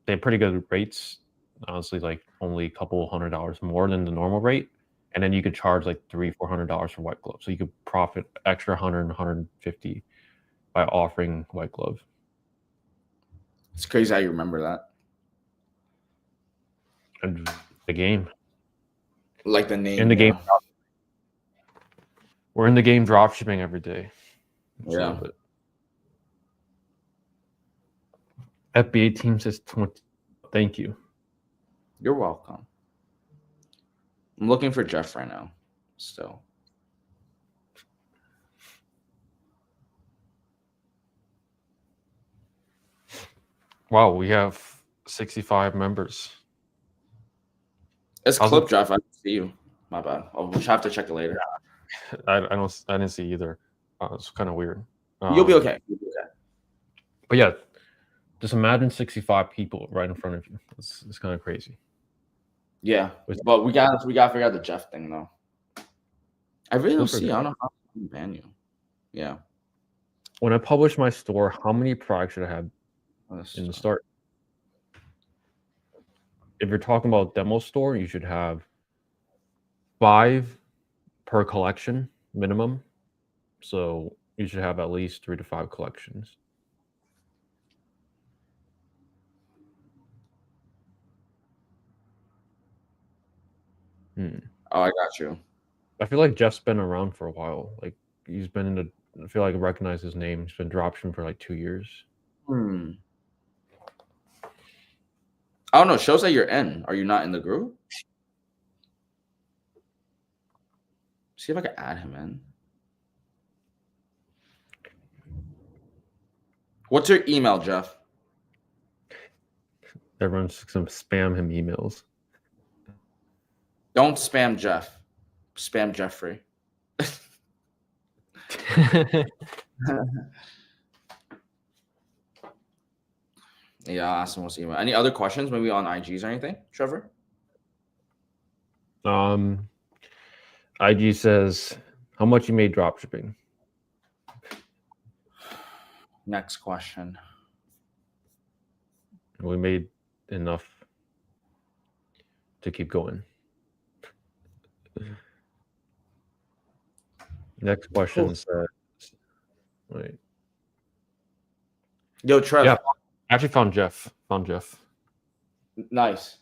have pretty good rates. Honestly, like only a couple $100 more than the normal rate. And then you could charge like $300-400 for white glove. So you could profit extra 100-150 by offering white glove. It's crazy how you remember that. And the game. Like the name. In the game. We're in the game dropshipping every day. Yeah. FBA team says 20. Thank you. You're welcome. I'm looking for Jeff right now. Still. Wow, we have 65 members. It's clip Jeff. I didn't see you. My bad. We'll have to check it later. I didn't see either. It's kind of weird. You'll be okay. You'll be okay. But yeah, just imagine 65 people right in front of you. It's kind of crazy. Yeah, but we got to figure out the Jeff thing though. I really don't see. I don't know how to ban you. Yeah. When I publish my store, how many products should I have in the start? If you're talking about demo store, you should have 5 per collection. minimum. So you should have at least 3 to 5 collections. Oh, I got you. I feel like Jeff's been around for a while. Like he's been in the. I feel like I recognize his name. He's been dropshipping for like 2 years. I don't know. Shows that you're in. Are you not in the group? See if I can add him in. What's your email, Jeff? Everyone's just gonna spam him emails. Don't spam Jeff. Spam Jeffrey. Yeah, I'll ask him what's the email. Any other questions? Maybe on IGs or anything, Trevor? IG says, how much you made dropshipping? Next question. We made enough to keep going. Next question says, wait. Yo, Trev. Yeah, I actually found Jeff. Nice.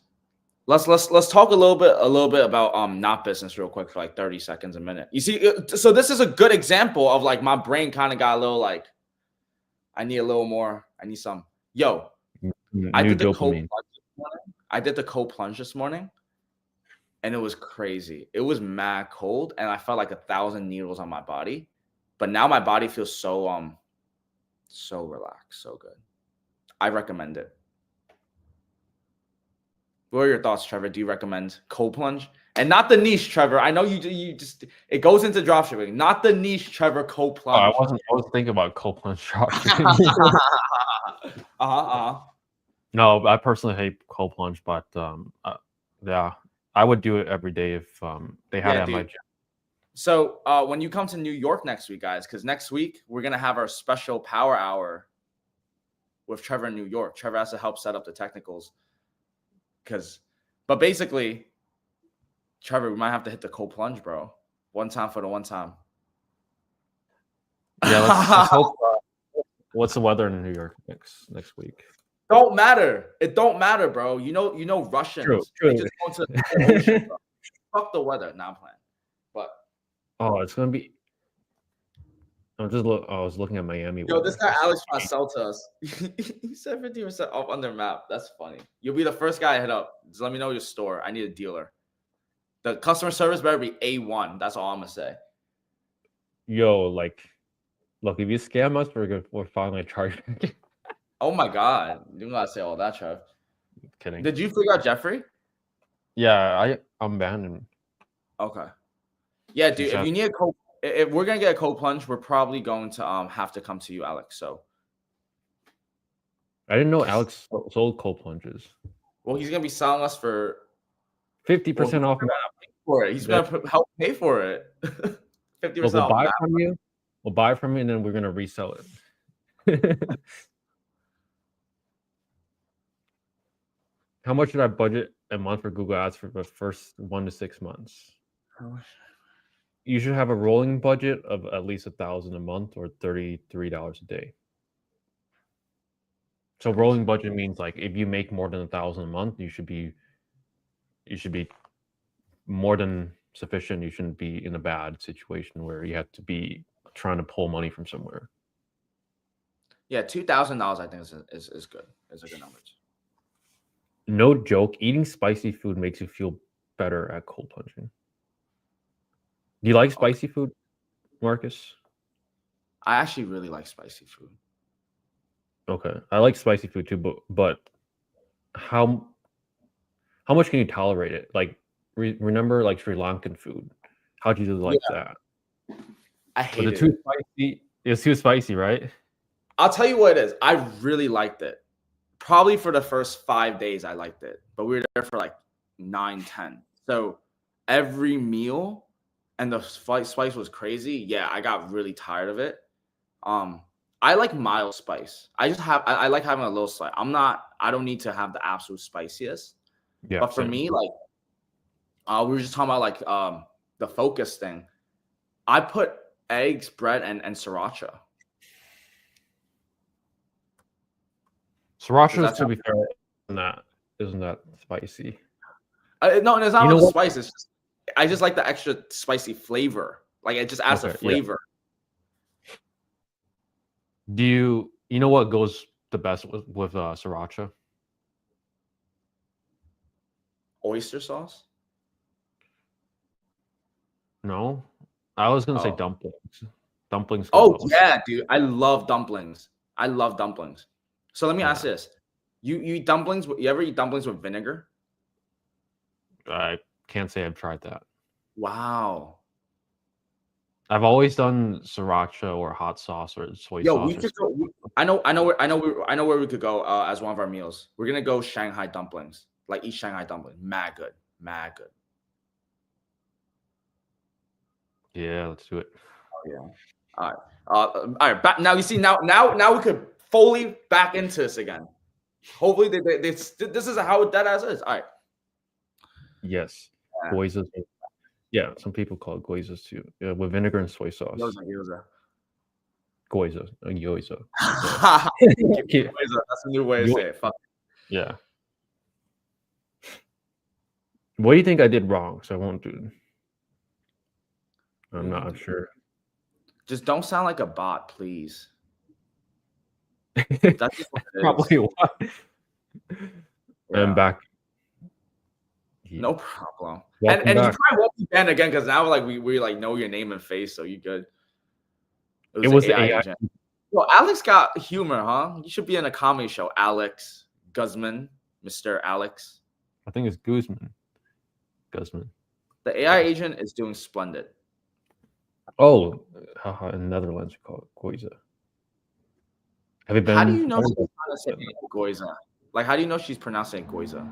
Let's talk a little bit about not business real quick for like 30 seconds a minute. You see, so this is a good example of like my brain kind of got a little like, I need a little more. I need some. Yo, I did the cold plunge this morning. I did the cold plunge this morning, and it was crazy. It was mad cold, and I felt like 1,000 needles on my body. But now my body feels so relaxed, so good. I recommend it. What are your thoughts, Trevor? Do you recommend cold plunge? And not the niche, Trevor. I know you just it goes into dropshipping. Not the niche, Trevor, cold plunge. Oh, I was thinking about cold plunge dropshipping. No, I personally hate cold plunge, but yeah, I would do it every day if they had it at my gym. So when you come to New York next week, guys, because next week we're gonna have our special power hour with Trevor in New York. Trevor has to help set up the technicals. But basically, Trevor, we might have to hit the cold plunge, bro. One time for the one time. Yeah, let's hope. What's the weather in New York next week? Don't matter. It don't matter, bro. You know Russians. True. They just go to the ocean, bro. Fuck the weather. Not playing. But it's gonna be. I was looking at Miami. Yo, this guy Alex trying to sell to us. He said 50% off on their map. That's funny. You'll be the first guy I hit up. Just let me know your store. I need a dealer. The customer service better be A1. That's all I'm gonna say. Yo, like, look, if you scam us, we're finally charging. Oh my god, you gotta say all that, Trev. Kidding. Did you figure out Jeffrey? Yeah, I'm banned him. Okay. Yeah, dude. If you need a code, if we're gonna get a cold plunge, we're probably going to have to come to you, Alex. So I didn't know Alex sold cold plunges. Well, he's gonna be selling us for 50% off. For it. He's gonna help pay for it. 50% We'll buy from you. We'll buy from you, and then we're gonna resell it. How much should I budget a month for Google Ads for the first 1 to 6 months? You should have a rolling budget of at least $1,000 a month or $33 a day. So rolling budget means like if you make more than $1,000 a month, you should be more than sufficient. You shouldn't be in a bad situation where you have to be trying to pull money from somewhere. Yeah, $2,000 I think is good. It's a good number. No joke, eating spicy food makes you feel better at cold plunging. Do you like spicy food, Marcus? I actually really like spicy food. Okay, I like spicy food too, but how much can you tolerate it? Like, remember like Sri Lankan food? How'd you like that? I hate it. Too spicy. It's too spicy, right? I'll tell you what it is. I really liked it. Probably for the first 5 days, I liked it, but we were there for like 9, 10. So every meal and the spice was crazy. Yeah, I got really tired of it. I like mild spice. I like having a little spice. I don't need to have the absolute spiciest. Yeah. But for me, like we were just talking about like the focus thing. I put eggs, bread, and sriracha. Sriracha, to be fair, isn't that spicy? No, it's not You about know the what? spice. It's just, I just like the extra spicy flavor. Like it just adds a Okay, yeah. flavor. Do you know what goes the best with sriracha? Oyster sauce? No, I was gonna say Oh. dumplings. Dumplings go Oh well. yeah, dude. I love dumplings. I love dumplings. So let me ask Yeah, this. You eat dumplings? You ever eat dumplings with vinegar? I can't say I've tried that. Wow. I've always done sriracha or hot sauce or soy Yo, we sauce or could go. I know where we could go as one of our meals. We're gonna go Shanghai dumplings. Like eat Shanghai dumplings. Mad good. Mad good. yeah, let's do it. Oh yeah. All right. All right. Back, now you see now we could fully back into this again. Hopefully this is how that as is. All right. Yes, Yeah. goizas. Yeah, some people call it goizas too. Yeah, with vinegar and soy sauce. Gyoza. Goiza, gyoza. Gyoza. That's a new way to say it. Fuck. Yeah. What do you think I did wrong? So I won't do. I'm not sure. Just don't sound like a bot, please. That's just what it is. Probably why. Yeah. I'm back. No problem. Welcome and you back. probably won't be banned again because now like we like know your name and face, so you good. It was the AI. agent. Well, Alex got humor, huh? You should be in a comedy show, Alex Guzman, Mr. Alex. I think it's Guzman. The AI agent is doing splendid. Oh, in Netherlands you call it goiza. Have you been? How do you know she's pronouncing it Goiza? Like, how do you know she's pronouncing it Goiza?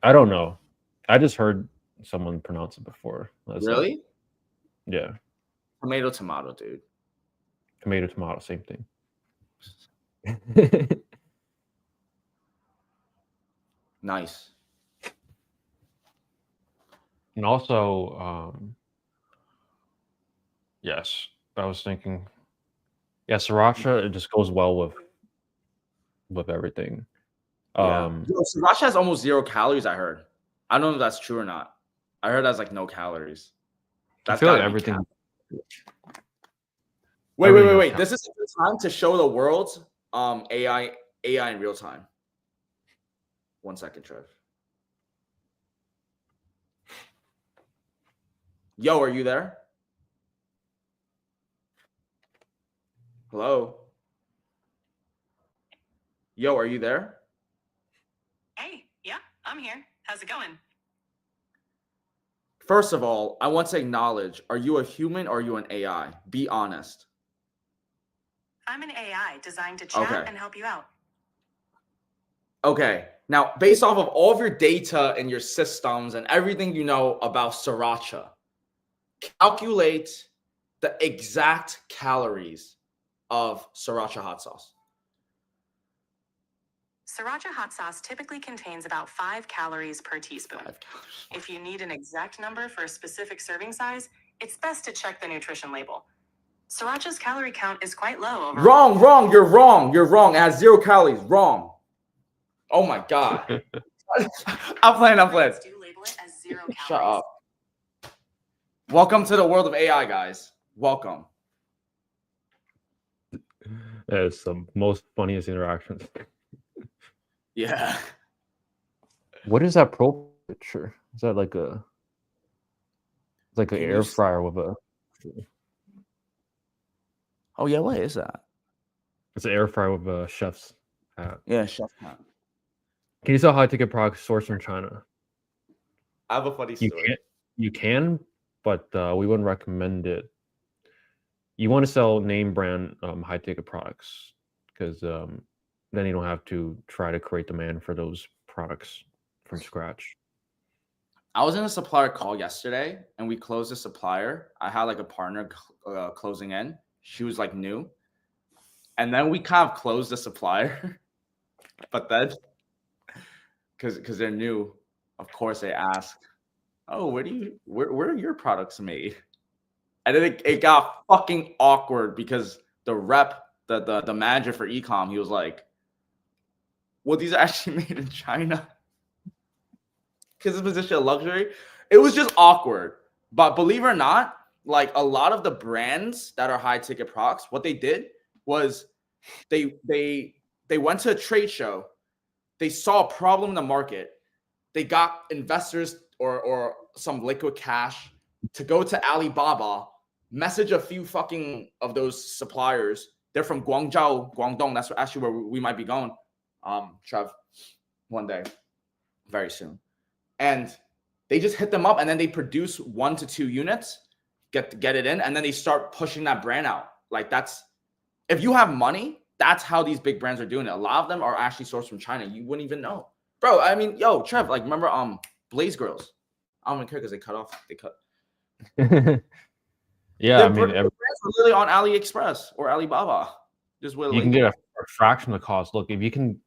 I don't know. I just heard someone pronounce it before. Really? Yeah. Tomato, dude. Tomato, same thing. Nice. And also, yes, I was thinking, yeah, sriracha, it just goes well with everything. Yeah. Yo, sriracha has almost 0 calories, I heard. I don't know if that's true or not. I heard that's like no calories. That's I feel like gotta be everything. Wait. This is the time to show the world AI in real time. 1 second, Trev. Yo, are you there? Hello? Yo, are you there? Hey, yeah, I'm here. How's it going? First of all, I want to acknowledge, are you a human or are you an AI? Be honest. I'm an AI designed to chat and help you out. Okay. Now, based off of all of your data and your systems and everything you know about sriracha, calculate the exact calories of sriracha hot sauce. Sriracha hot sauce typically contains about 5 calories per teaspoon. 5 calories. If you need an exact number for a specific serving size, it's best to check the nutrition label. Sriracha's calorie count is quite low overall. Wrong. You're wrong. It has 0 calories. Wrong. Oh my God. I'm playing. Do label it as 0 calories. Shut up. Welcome to the world of AI, guys. Welcome. That is the most funniest interactions. Yeah. What is that profile picture? Is that like an air fryer with a? Oh yeah, what is that? It's an air fryer with a chef's hat. Yeah, chef hat. Can you sell high-ticket products sourced from China? I have a funny story. You can, but we wouldn't recommend it. You want to sell name brand high-ticket products because then you don't have to try to create demand for those products from scratch. I was in a supplier call yesterday and we closed a supplier. I had like a partner closing in. She was like new. And then we kind of closed the supplier. But then, because they're new, of course they ask oh, where are your products made? And then it got fucking awkward because the rep, the manager for ecom, he was like, well, these are actually made in China. Because it's position of luxury. It was just awkward. But believe it or not, like a lot of the brands that are high ticket products, what they did was they went to a trade show, they saw a problem in the market, they got investors or some liquid cash to go to Alibaba, message a few fucking of those suppliers. They're from Guangzhou, Guangdong. That's actually where we might be going, Trev, one day, very soon. And they just hit them up, and then they produce 1 to 2 units, get it in, and then they start pushing that brand out. Like that's, if you have money, that's how these big brands are doing it. A lot of them are actually sourced from China. You wouldn't even know, bro. I mean, yo, Trev, like remember Blaze Girls? I don't even care because they cut. Yeah, I mean, brands are literally on AliExpress or Alibaba. Just with you can get a fraction of the cost. Look, if you can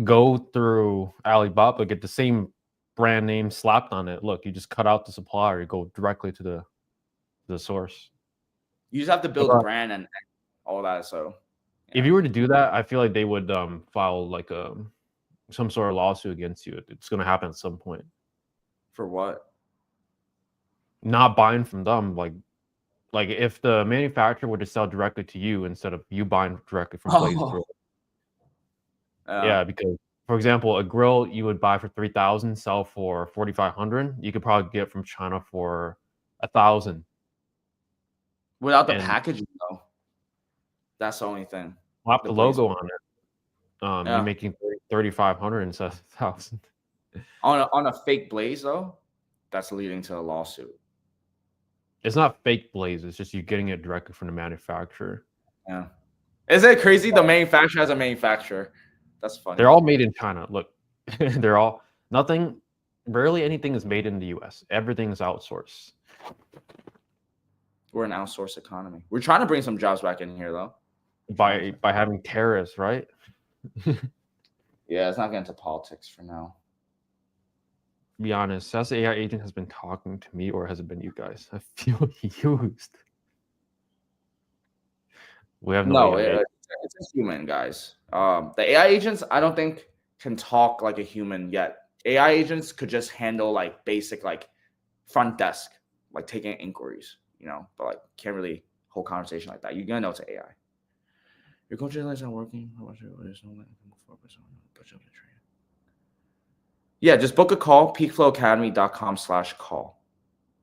go through Alibaba, get the same brand name slapped on it. Look, you just cut out the supplier, you go directly to the source. You just have to build a brand and all that. So yeah. If you were to do that, I feel like they would file like some sort of lawsuit against you. It's going to happen at some point. For what? Not buying from them. Like if the manufacturer were to sell directly to you instead of you buying directly from Blaze Grill. Yeah, because for example, a grill you would buy for 3,000, sell for 4,500. You could probably get from China for 1,000. Without the packaging, though. That's the only thing. Slap the logo on it. You're making 3,500 instead of 1,000. On a fake Blaze, though, that's leading to a lawsuit. It's not fake Blaze. It's just you getting it directly from the manufacturer. Yeah. Is it crazy? The manufacturer has a manufacturer. That's funny. They're all made in China. Look, they're all rarely anything is made in the US. Everything is outsourced. We're an outsourced economy. We're trying to bring some jobs back in here, though. By having tariffs, right? Yeah, it's not getting into politics for now. Be honest, has the AI agent has been talking to me, or has it been you guys? I feel used. We have no it's a human, guys. The AI agents, I don't think can talk like a human yet. AI agents could just handle like basic like front desk, like taking inquiries, but like can't really hold conversation like that. You're gonna know it's AI. Your coaching is not working. Yeah, just book a call. PeakFlowAcademy.com/call.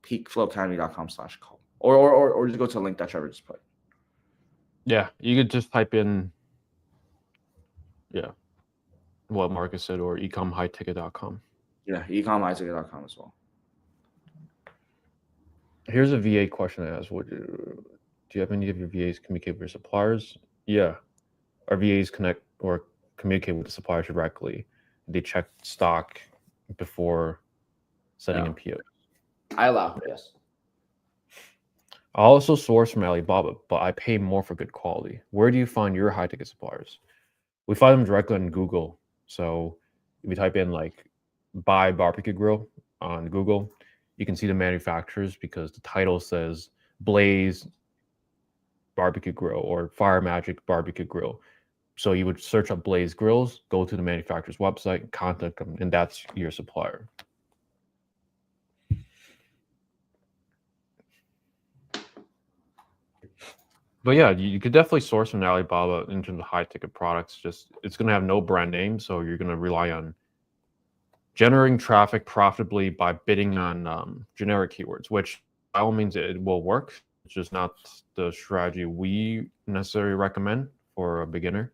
PeakFlowAcademy.com/call. Or just go to the link that Trevor just put. Yeah, you could just type in, what Marcus said, or ecomhighticket.com. Yeah, ecomhighticket.com as well. Here's a VA question I asked. Do you have any of your VAs communicate with your suppliers? Yeah. Our VAs connect or communicate with the suppliers directly. They check stock before setting in POs. I allow, yes. I also source from Alibaba, but I pay more for good quality. Where do you find your high ticket suppliers? We find them directly on Google. So if you type in like buy barbecue grill on Google, you can see the manufacturers because the title says Blaze barbecue grill or Fire Magic barbecue grill. So you would search up Blaze grills, go to the manufacturer's website, contact them, and that's your supplier. But yeah, you could definitely source from Alibaba in terms of high ticket products. Just it's going to have no brand name, so you're going to rely on generating traffic profitably by bidding on generic keywords, which by all means it will work. It's just not the strategy we necessarily recommend for a beginner,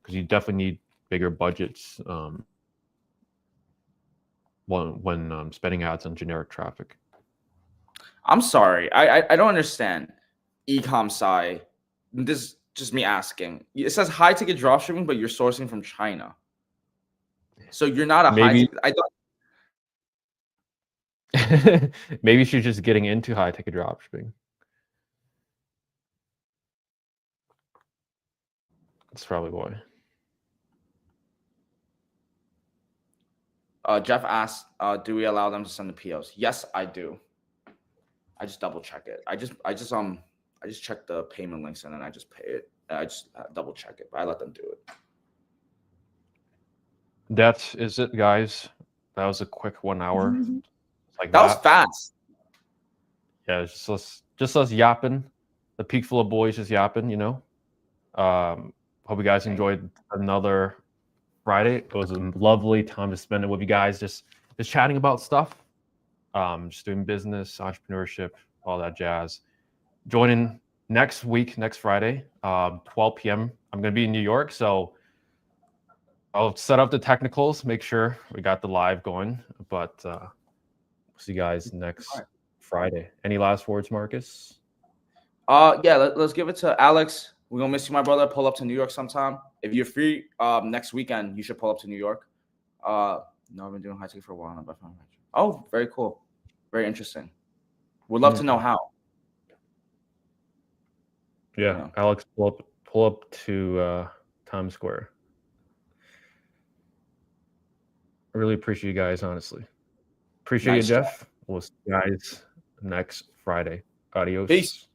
because you definitely need bigger budgets when spending ads on generic traffic. I'm sorry, I don't understand. Ecom side. This is just me asking. It says high ticket dropshipping, but you're sourcing from China. So you're not a high ticket. I don't. Maybe she's just getting into high ticket dropshipping. That's probably why. Jeff asked, do we allow them to send the POs? Yes, I do. I just double check it. I just check the payment links and then I just pay it. I just double check it, but I let them do it. That is it, guys. That was a quick 1 hour. Like That was fast. Yeah, it's just us yapping. The PeakFlow boys just yapping, you know. Hope you guys enjoyed another Friday. It was a lovely time to spend it with you guys, just chatting about stuff, just doing business, entrepreneurship, all that jazz. Joining next week, next Friday, 12 p.m. I'm gonna be in New York, so I'll set up the technicals, make sure we got the live going. But see you guys next Friday. Any last words, Marcus? Yeah, let's give it to Alex. We're gonna miss you, my brother. Pull up to New York sometime. If you're free next weekend, you should pull up to New York. No, I've been doing high ticket for a while. Oh, very cool. Very interesting. Would love to know how. Yeah, Alex, pull up to Times Square. I really appreciate you guys, honestly. Appreciate you, Jeff. We'll see you guys next Friday. Adios. Peace.